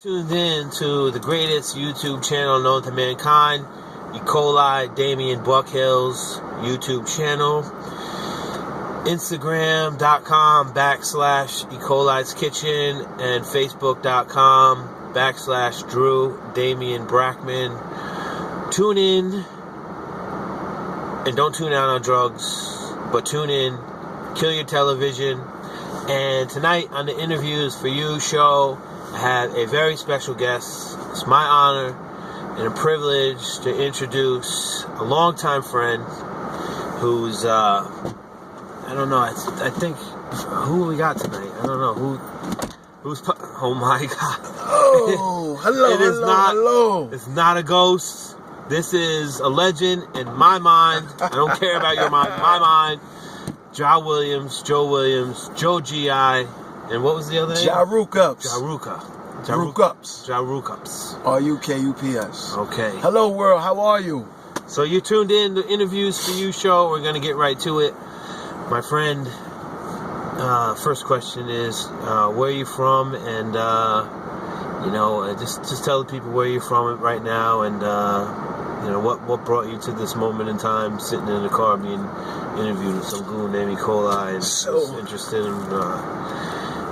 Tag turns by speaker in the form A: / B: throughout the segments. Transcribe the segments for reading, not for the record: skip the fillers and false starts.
A: Tuned in to the greatest YouTube channel known to mankind, E.colidamienbuckhills YouTube channel. Instagram.com/E.coli's Kitchen and Facebook.com/Drew Damian Brackman. Tune in and don't tune out on drugs, but tune in, kill your television. And tonight on the Interviews for You show, I have a very special guest. It's my honor and a privilege to introduce a longtime friend who's, I don't know, I think, who we got tonight? I don't know, oh my God.
B: Oh, hello.
A: It's not a ghost. This is a legend in my mind. I don't care about your mind. My mind. Joe Williams, Joe G.I., and what was the other name?
B: Jarukups. R-U-K-U-P-S.
A: Okay.
B: Hello, world. How are you?
A: So you tuned in to Interviews for You show. We're going to get right to it. My friend, first question is, where are you from? And, just tell the people where you're from right now and, what brought you to this moment in time, sitting in the car being interviewed with some goon named E.coli, and so interested in,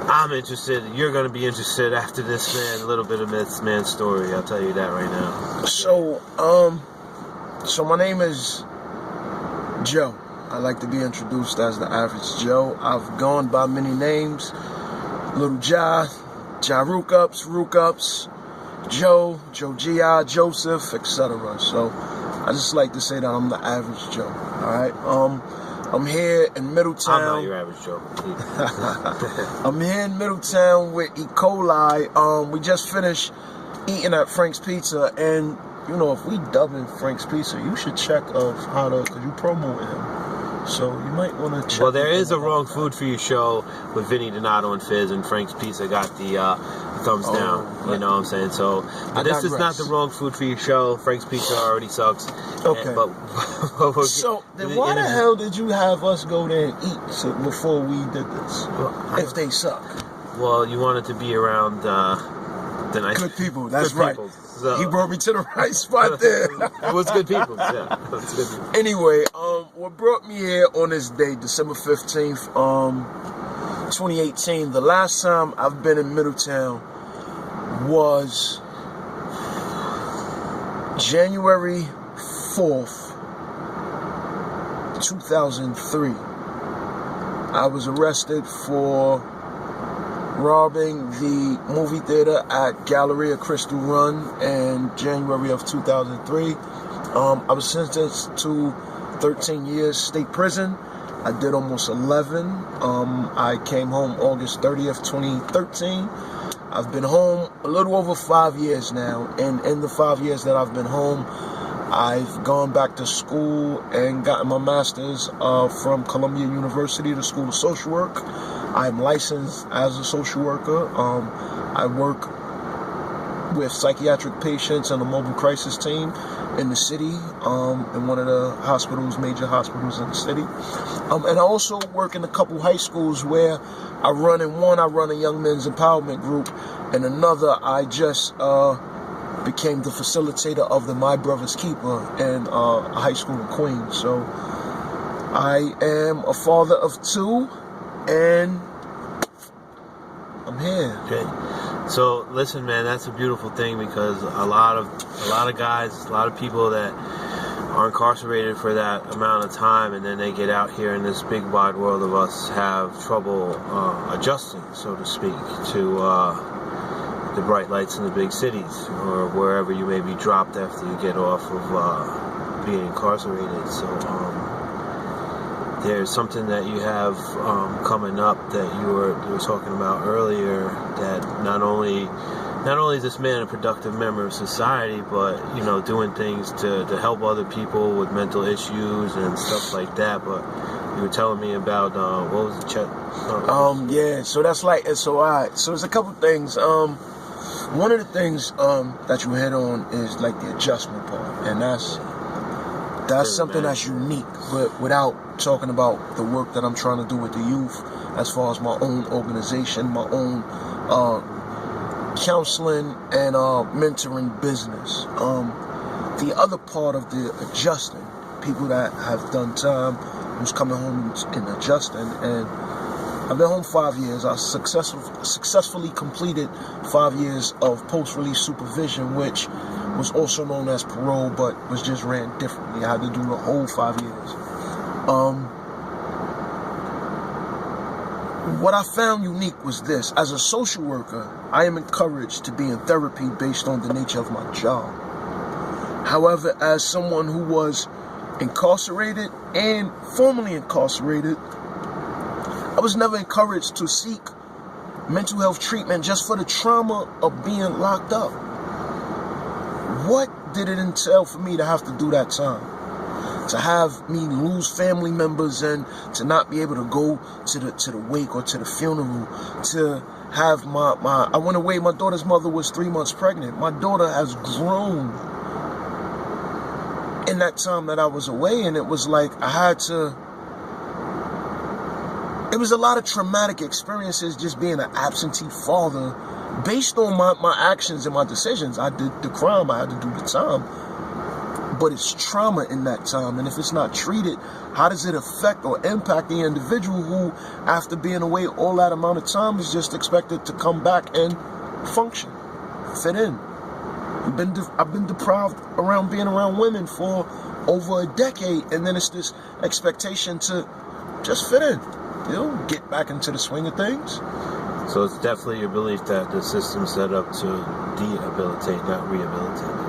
A: I'm interested, you're going to be interested after this, man, a little bit of this man's story, I'll tell you that right now.
B: So my name is Joe. I like to be introduced as the average Joe. I've gone by many names, Little Rukups, Joe G.I., Joseph, etc. So I just like to say that I'm the average Joe. Alright? I'm here in Middletown.
A: I'm not your average Joe.
B: I'm here in Middletown with E.coli. We just finished eating at Frank's Pizza, and if we dubbing Frank's Pizza, you should check how to, because you promoting him. So you might want to check.
A: Well, there is a Wrong Food for You show with Vinny Donato and Fizz, and Frank's Pizza got the thumbs down. You know what I'm saying? So this is not the Wrong Food for You show. Frank's Pizza already sucks.
B: Okay. So then why the hell did you have us go there and eat before we did this? If they suck.
A: Well, you wanted to be around the nice
B: good people. That's
A: good
B: right.
A: People. So,
B: he brought me to the right spot there.
A: It was good people. Yeah, it was good people.
B: Anyway, what brought me here on this day, December 15th, 2018, the last time I've been in Middletown was January 4th, 2003. I was arrested for robbing the movie theater at Galleria Crystal Run in January of 2003. I was sentenced to 13 years state prison. I did almost 11. I came home August 30th, 2013. I've been home a little over 5 years now, and in the 5 years that I've been home, I've gone back to school and gotten my master's from Columbia University, the School of Social Work. I'm licensed as a social worker. I work with psychiatric patients on a mobile crisis team in the city, in one of the major hospitals in the city. And I also work in a couple high schools where I run a young men's empowerment group, and another I just became the facilitator of the My Brother's Keeper in a high school in Queens. So I am a father of 2, and I'm here.
A: Okay. So listen, man, that's a beautiful thing, because a lot of guys, a lot of people that are incarcerated for that amount of time, and then they get out here in this big wide world of us, have trouble adjusting, so to speak, to the bright lights in the big cities, or wherever you may be dropped after you get off of being incarcerated. So there's something that you have coming up that you were talking about earlier, that not only is this man a productive member of society, but doing things to help other people with mental issues and stuff like that. But you were telling me about what was the chat?
B: So that's like SOI. So there's a couple things. One of the things that you hit on is like the adjustment part, and that's something that's unique, but without talking about the work that I'm trying to do with the youth, as far as my own organization, my own counseling and mentoring business. The other part of the adjusting, people that have done time, who's coming home and adjusting, and I've been home 5 years. I successfully completed 5 years of post-release supervision, which was also known as parole, but was just ran differently. I had to do the whole 5 years. What I found unique was this. As a social worker, I am encouraged to be in therapy based on the nature of my job. However, as someone who was incarcerated and formerly incarcerated, I was never encouraged to seek mental health treatment just for the trauma of being locked up. What did it entail for me to have to do that time? To have me lose family members and to not be able to go to the wake or to the funeral, to have I went away, my daughter's mother was 3 months pregnant. My daughter has grown in that time that I was away, and it was like it was a lot of traumatic experiences just being an absentee father based on my actions and my decisions. I did the crime, I had to do the time. But it's trauma in that time, and if it's not treated, how does it affect or impact the individual who, after being away all that amount of time, is just expected to come back and function, fit in? I've been deprived around being around women for over a decade, and then it's this expectation to just fit in, get back into the swing of things.
A: So it's definitely your belief that the system's set up to rehabilitate, not rehabilitate.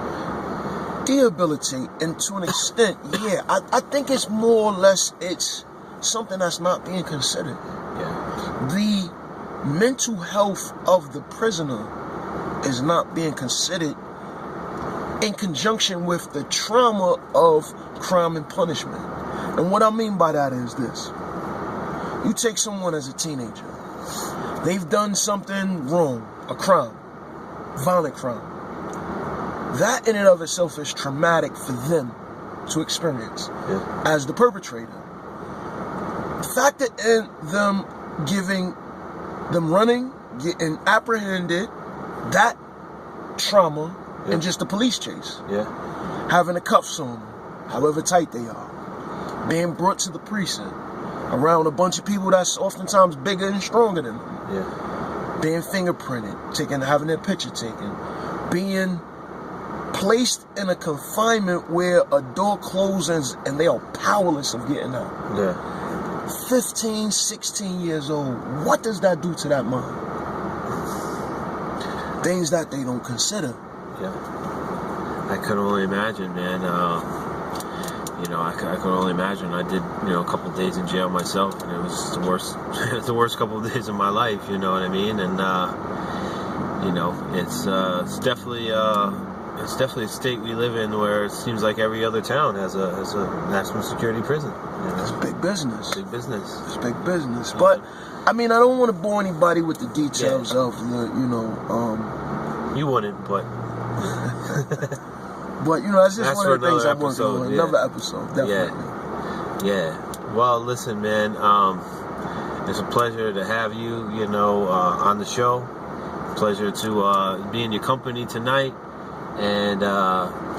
B: Rehabilitate, and to an extent, yeah. I think it's more or less, it's something that's not being considered.
A: Yeah.
B: The mental health of the prisoner is not being considered in conjunction with the trauma of crime and punishment. And what I mean by that is this. You take someone as a teenager. They've done something wrong, a crime, violent crime. That in and of itself is traumatic for them to experience as the perpetrator. Factor in them running, getting apprehended, that trauma, and just the police chase. Having the cuffs on them, however tight they are. Being brought to the precinct around a bunch of people that's oftentimes bigger and stronger than them. Being fingerprinted, having their picture taken. Being placed in a confinement where a door closes and they are powerless of getting out. 15, 16 years old. What does that do to that mind? Things that they don't consider.
A: I could only imagine, man. I could only imagine. I did, a couple of days in jail myself, and it was the worst couple of days of my life. You know what I mean? And it's definitely. It's definitely a state we live in where it seems like every other town has a national security prison.
B: It's big business.
A: Big business.
B: It's big business. But, I mean, I don't want to bore anybody with the details of the,
A: You wouldn't, but...
B: But, that's just one of the things I'm working on. Another episode, definitely.
A: Yeah. Well, listen, man. It's a pleasure to have you, on the show. Pleasure to be in your company tonight. And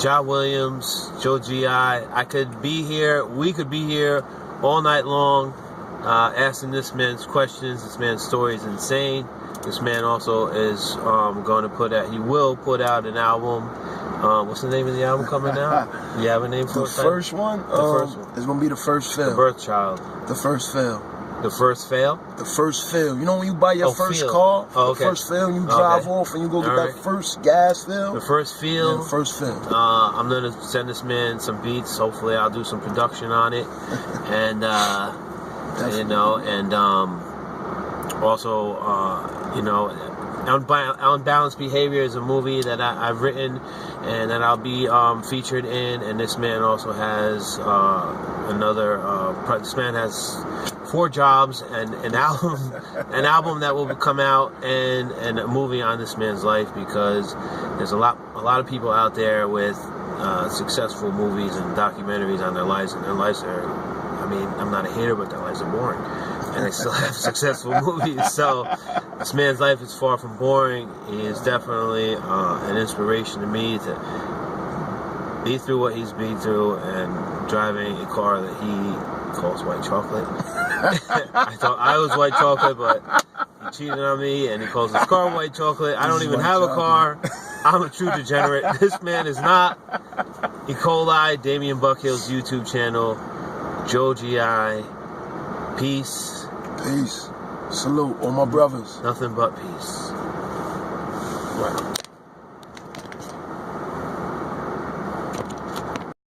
A: John Williams, Joe G.I., I could be here, we could be here all night long asking this man's questions. This man's story is insane. This man also is he will put out an album. What's the name of the album coming out? You have a name for it?
B: The first one? The first one. It's going to be The First Fail.
A: The Birth Child.
B: The First Fail.
A: The First Fail?
B: The First fail. You know when you buy your first car? The first fail, and you drive off and you go get that first gas fill?
A: The first fill.
B: Yeah, the first fill.
A: I'm going to send this man some beats. Hopefully I'll do some production on it. And, also, Unbalanced Behavior is a movie that I've written and that I'll be featured in. And this man also has this man has 4 jobs and an album that will come out and a movie on this man's life, because there's a lot of people out there with successful movies and documentaries on their lives, and their lives are, I'm not a hater, but their lives are boring. and they still have successful movies. So this man's life is far from boring. He is definitely an inspiration to me to be through what he's been through and driving a car that he calls white chocolate. I thought I was white chocolate, but he cheated on me and he calls his car white chocolate. I don't even have a car. I'm a true degenerate. This man is not. E.coli, Damien Buckhills YouTube channel, Joe G.I. Peace.
B: Peace. Salute all my brothers.
A: Nothing but peace.
B: Right.